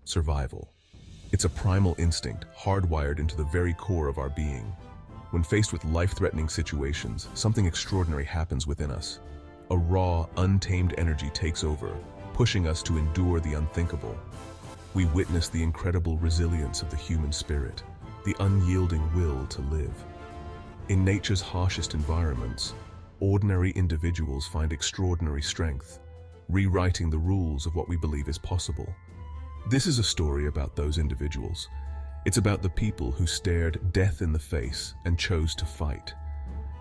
Survival. It's a primal instinct hardwired into the very core of our being. When faced with life-threatening situations, something extraordinary happens within us. A raw, untamed energy takes over, pushing us to endure the unthinkable. We witness the incredible resilience of the human spirit, the unyielding will to live. In nature's harshest environments, ordinary individuals find extraordinary strength, rewriting the rules of what we believe is possible. This is a story about those individuals. It's about the people who stared death in the face and chose to fight.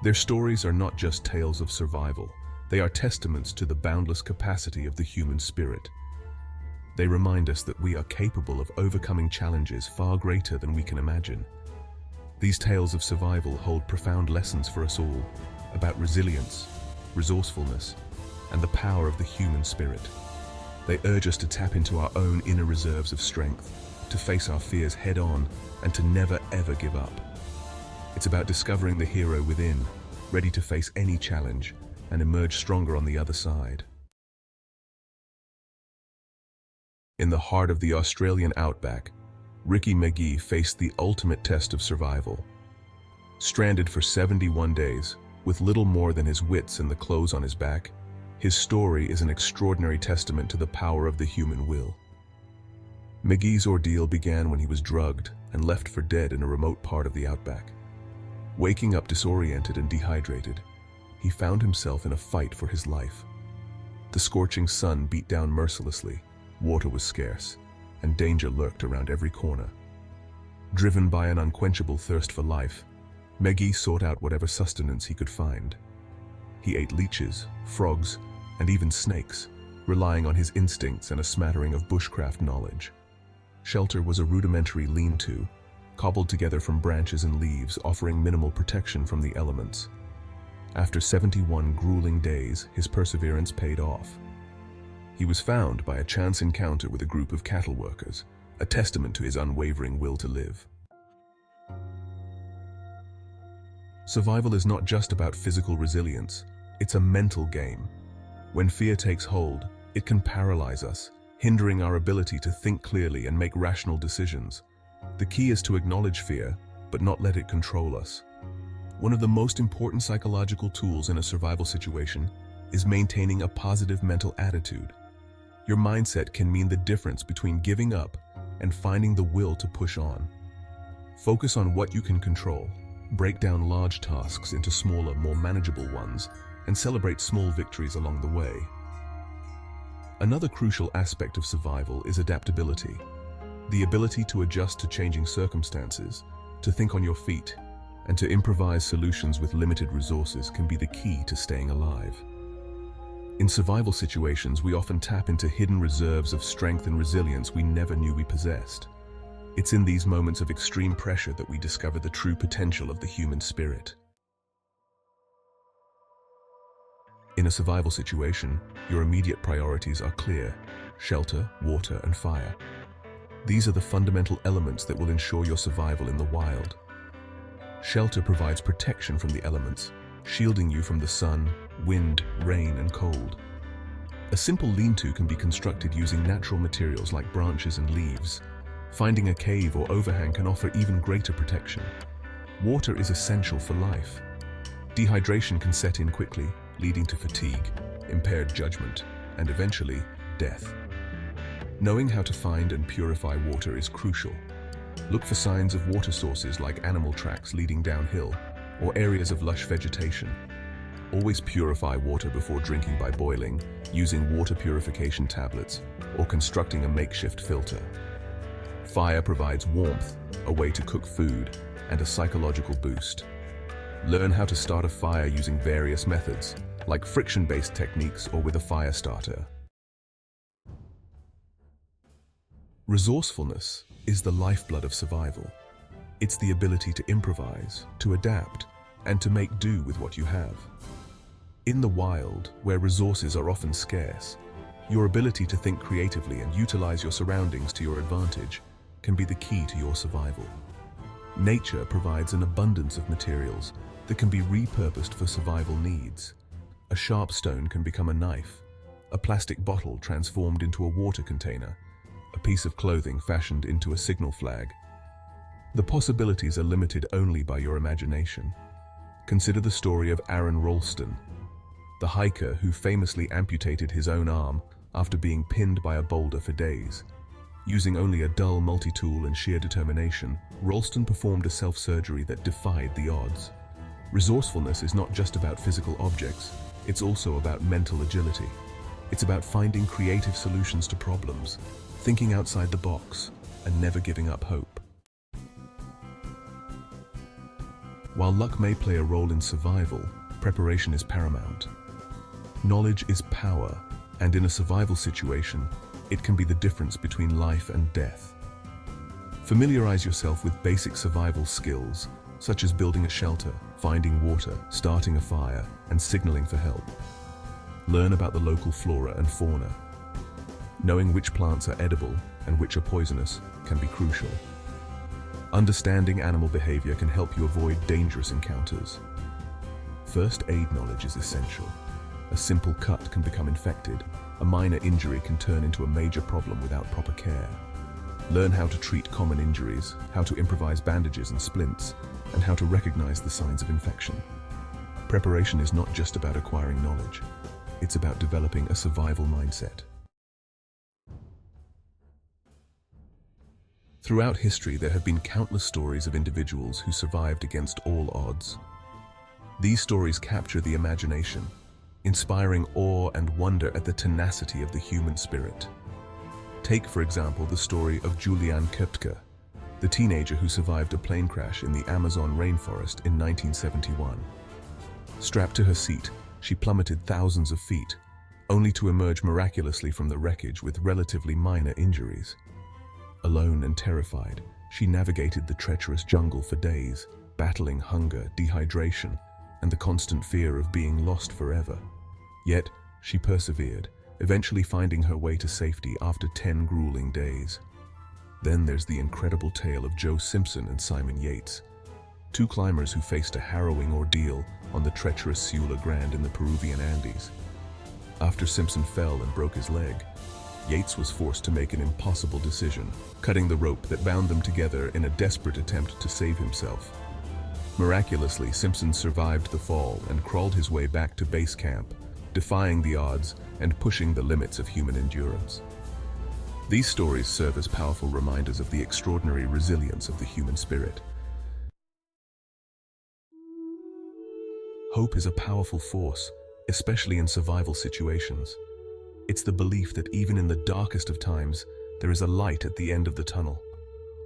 Their stories are not just tales of survival. They are testaments to the boundless capacity of the human spirit. They remind us that we are capable of overcoming challenges far greater than we can imagine. These tales of survival hold profound lessons for us all about resilience, resourcefulness, and the power of the human spirit. They urge us to tap into our own inner reserves of strength, to face our fears head-on, and to never ever give up. It's about discovering the hero within, ready to face any challenge and emerge stronger on the other side. In the heart of the Australian outback, Ricky McGee faced the ultimate test of survival. Stranded for 71 days, with little more than his wits and the clothes on his back, his story is an extraordinary testament to the power of the human will. McGee's ordeal began when he was drugged and left for dead in a remote part of the outback. Waking up disoriented and dehydrated, he found himself in a fight for his life. The scorching sun beat down mercilessly, water was scarce, and danger lurked around every corner. Driven by an unquenchable thirst for life, McGee sought out whatever sustenance he could find. He ate leeches, frogs, and even snakes, relying on his instincts and a smattering of bushcraft knowledge. Shelter was a rudimentary lean-to, cobbled together from branches and leaves, offering minimal protection from the elements. After 71 grueling days, his perseverance paid off. He was found by a chance encounter with a group of cattle workers, a testament to his unwavering will to live. Survival is not just about physical resilience, it's a mental game. When fear takes hold, it can paralyze us, hindering our ability to think clearly and make rational decisions. The key is to acknowledge fear, but not let it control us. One of the most important psychological tools in a survival situation is maintaining a positive mental attitude. Your mindset can mean the difference between giving up and finding the will to push on. Focus on what you can control, break down large tasks into smaller, more manageable ones, and celebrate small victories along the way. Another crucial aspect of survival is adaptability. The ability to adjust to changing circumstances, to think on your feet, and to improvise solutions with limited resources can be the key to staying alive. In survival situations, we often tap into hidden reserves of strength and resilience we never knew we possessed. It's in these moments of extreme pressure that we discover the true potential of the human spirit. In a survival situation, your immediate priorities are clear: shelter, water, and fire. These are the fundamental elements that will ensure your survival in the wild. Shelter provides protection from the elements, shielding you from the sun, wind, rain, and cold. A simple lean-to can be constructed using natural materials like branches and leaves. Finding a cave or overhang can offer even greater protection. Water is essential for life. Dehydration can set in quickly, leading to fatigue, impaired judgment, and eventually, death. Knowing how to find and purify water is crucial. Look for signs of water sources like animal tracks leading downhill, or areas of lush vegetation. Always purify water before drinking by boiling, using water purification tablets, or constructing a makeshift filter. Fire provides warmth, a way to cook food, and a psychological boost. Learn how to start a fire using various methods, like friction-based techniques or with a fire starter. Resourcefulness is the lifeblood of survival. It's the ability to improvise, to adapt, and to make do with what you have. In the wild, where resources are often scarce, your ability to think creatively and utilize your surroundings to your advantage can be the key to your survival. Nature provides an abundance of materials that can be repurposed for survival needs. A sharp stone can become a knife, a plastic bottle transformed into a water container, a piece of clothing fashioned into a signal flag. The possibilities are limited only by your imagination. Consider the story of Aaron Ralston, the hiker who famously amputated his own arm after being pinned by a boulder for days. Using only a dull multi-tool and sheer determination, Ralston performed a self-surgery that defied the odds. Resourcefulness is not just about physical objects, it's also about mental agility. It's about finding creative solutions to problems, thinking outside the box, and never giving up hope. While luck may play a role in survival, preparation is paramount. Knowledge is power, and in a survival situation, it can be the difference between life and death. Familiarize yourself with basic survival skills, such as building a shelter, finding water, starting a fire, and signaling for help. Learn about the local flora and fauna. Knowing which plants are edible and which are poisonous can be crucial. Understanding animal behavior can help you avoid dangerous encounters. First aid knowledge is essential. A simple cut can become infected. A minor injury can turn into a major problem without proper care. Learn how to treat common injuries, how to improvise bandages and splints, and how to recognize the signs of infection. Preparation is not just about acquiring knowledge. It's about developing a survival mindset. Throughout history, there have been countless stories of individuals who survived against all odds. These stories capture the imagination, inspiring awe and wonder at the tenacity of the human spirit. Take, for example, the story of Juliane Koepke, the teenager who survived a plane crash in the Amazon rainforest in 1971. Strapped to her seat, she plummeted thousands of feet, only to emerge miraculously from the wreckage with relatively minor injuries. Alone and terrified, she navigated the treacherous jungle for days, battling hunger, dehydration, and the constant fear of being lost forever. Yet, she persevered, eventually finding her way to safety after 10 grueling days. Then there's the incredible tale of Joe Simpson and Simon Yates, two climbers who faced a harrowing ordeal on the treacherous Ciula Grande in the Peruvian Andes. After Simpson fell and broke his leg, Yates was forced to make an impossible decision, cutting the rope that bound them together in a desperate attempt to save himself. Miraculously, Simpson survived the fall and crawled his way back to base camp, defying the odds and pushing the limits of human endurance. These stories serve as powerful reminders of the extraordinary resilience of the human spirit. Hope is a powerful force, especially in survival situations. It's the belief that even in the darkest of times, there is a light at the end of the tunnel.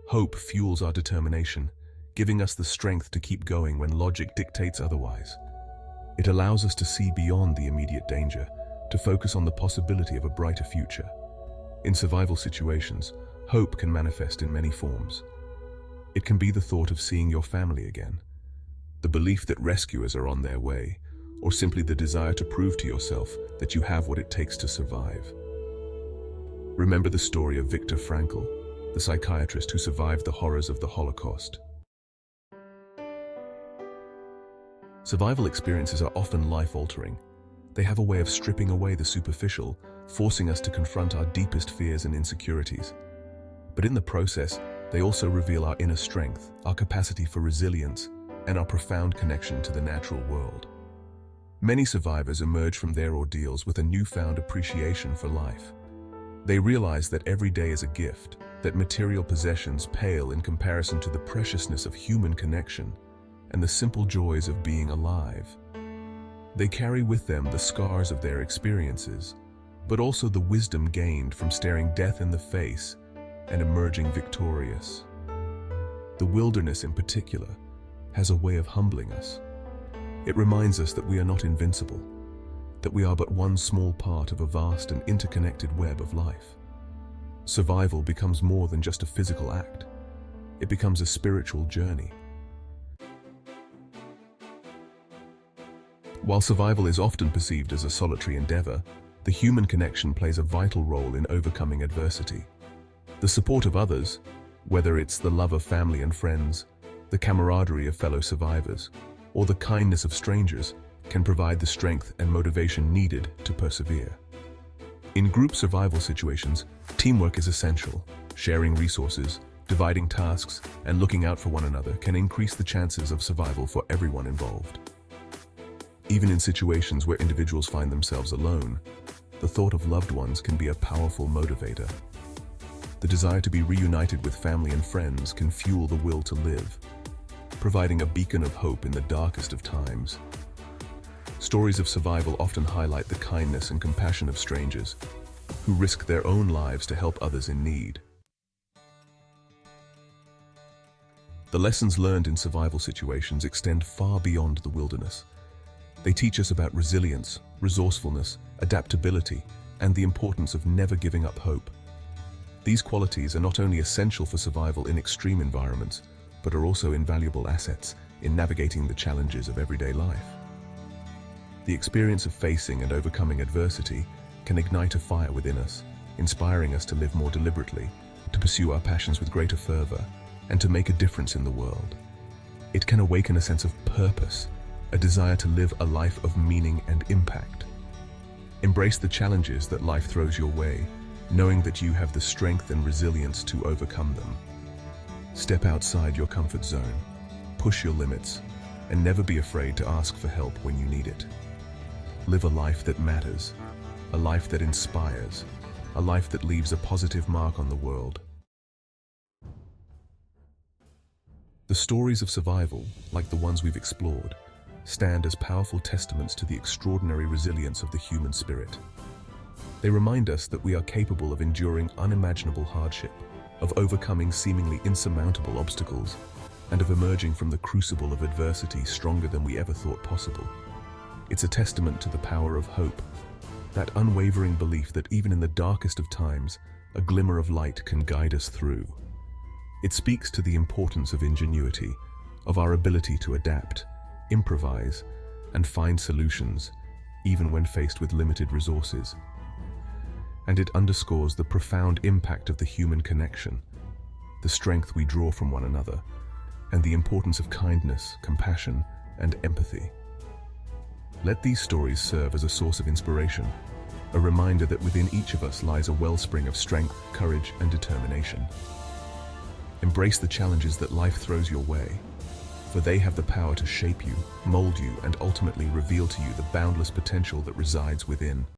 Hope fuels our determination, giving us the strength to keep going when logic dictates otherwise. It allows us to see beyond the immediate danger, to focus on the possibility of a brighter future. In survival situations, hope can manifest in many forms. It can be the thought of seeing your family again, the belief that rescuers are on their way, or simply the desire to prove to yourself that you have what it takes to survive. Remember the story of Viktor Frankl, the psychiatrist who survived the horrors of the Holocaust. Survival experiences are often life-altering. They have a way of stripping away the superficial, forcing us to confront our deepest fears and insecurities. But in the process, they also reveal our inner strength, our capacity for resilience, and our profound connection to the natural world. Many survivors emerge from their ordeals with a newfound appreciation for life. They realize that every day is a gift, that material possessions pale in comparison to the preciousness of human connection and the simple joys of being alive. They carry with them the scars of their experiences, but also the wisdom gained from staring death in the face and emerging victorious. The wilderness in particular has a way of humbling us. It reminds us that we are not invincible, that we are but one small part of a vast and interconnected web of life. Survival becomes more than just a physical act. It becomes a spiritual journey. While survival is often perceived as a solitary endeavor, the human connection plays a vital role in overcoming adversity. The support of others, whether it's the love of family and friends, the camaraderie of fellow survivors, or the kindness of strangers, can provide the strength and motivation needed to persevere. In group survival situations, teamwork is essential. Sharing resources, dividing tasks, and looking out for one another can increase the chances of survival for everyone involved. Even in situations where individuals find themselves alone, the thought of loved ones can be a powerful motivator. The desire to be reunited with family and friends can fuel the will to live, providing a beacon of hope in the darkest of times. Stories of survival often highlight the kindness and compassion of strangers who risk their own lives to help others in need. The lessons learned in survival situations extend far beyond the wilderness. They teach us about resilience, resourcefulness, adaptability, and the importance of never giving up hope. These qualities are not only essential for survival in extreme environments, but are also invaluable assets in navigating the challenges of everyday life. The experience of facing and overcoming adversity can ignite a fire within us, inspiring us to live more deliberately, to pursue our passions with greater fervor, and to make a difference in the world. It can awaken a sense of purpose, a desire to live a life of meaning and impact. Embrace the challenges that life throws your way, knowing that you have the strength and resilience to overcome them. Step outside your comfort zone, push your limits, and never be afraid to ask for help when you need it. Live a life that matters, a life that inspires, a life that leaves a positive mark on the world. The stories of survival, like the ones we've explored, stand as powerful testaments to the extraordinary resilience of the human spirit. They remind us that we are capable of enduring unimaginable hardship, of overcoming seemingly insurmountable obstacles, and of emerging from the crucible of adversity stronger than we ever thought possible. It's a testament to the power of hope, that unwavering belief that even in the darkest of times, a glimmer of light can guide us through. It speaks to the importance of ingenuity, of our ability to adapt, improvise, and find solutions, even when faced with limited resources. And it underscores the profound impact of the human connection, the strength we draw from one another, and the importance of kindness, compassion, and empathy. Let these stories serve as a source of inspiration, a reminder that within each of us lies a wellspring of strength, courage, and determination. Embrace the challenges that life throws your way, for they have the power to shape you, mold you, and ultimately reveal to you the boundless potential that resides within.